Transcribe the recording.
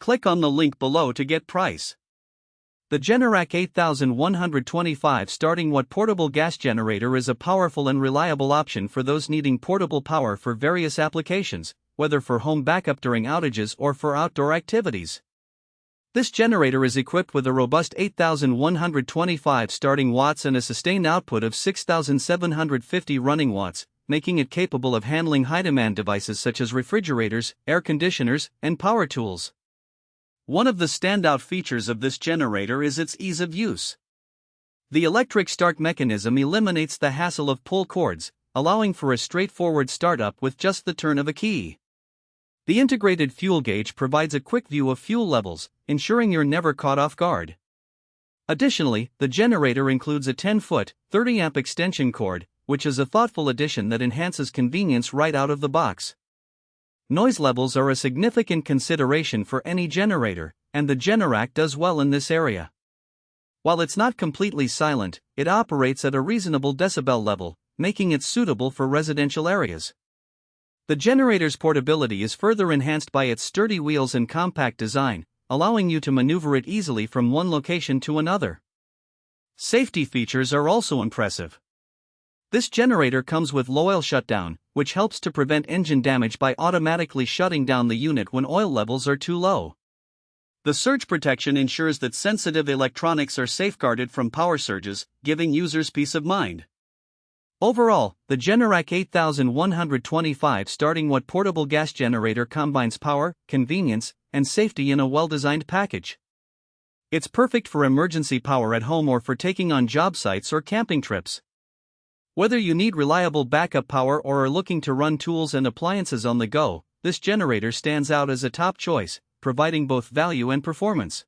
Click on the link below to get price. The Generac 8125 starting watt portable gas generator is a powerful and reliable option for those needing portable power for various applications, whether for home backup during outages or for outdoor activities. This generator is equipped with a robust 8125 starting watts and a sustained output of 6750 running watts, making it capable of handling high-demand devices such as refrigerators, air conditioners, and power tools. One of the standout features of this generator is its ease of use. The electric start mechanism eliminates the hassle of pull cords, allowing for a straightforward startup with just the turn of a key. The integrated fuel gauge provides a quick view of fuel levels, ensuring you're never caught off guard. Additionally, the generator includes a 10-foot, 30-amp extension cord, which is a thoughtful addition that enhances convenience right out of the box. Noise levels are a significant consideration for any generator, and the Generac does well in this area. While it's not completely silent, it operates at a reasonable decibel level, making it suitable for residential areas. The generator's portability is further enhanced by its sturdy wheels and compact design, allowing you to maneuver it easily from one location to another. Safety features are also impressive. This generator comes with low oil shutdown, which helps to prevent engine damage by automatically shutting down the unit when oil levels are too low. The surge protection ensures that sensitive electronics are safeguarded from power surges, giving users peace of mind. Overall, the Generac 8125 starting watt portable gas generator combines power, convenience, and safety in a well-designed package. It's perfect for emergency power at home or for taking on job sites or camping trips. Whether you need reliable backup power or are looking to run tools and appliances on the go, this generator stands out as a top choice, providing both value and performance.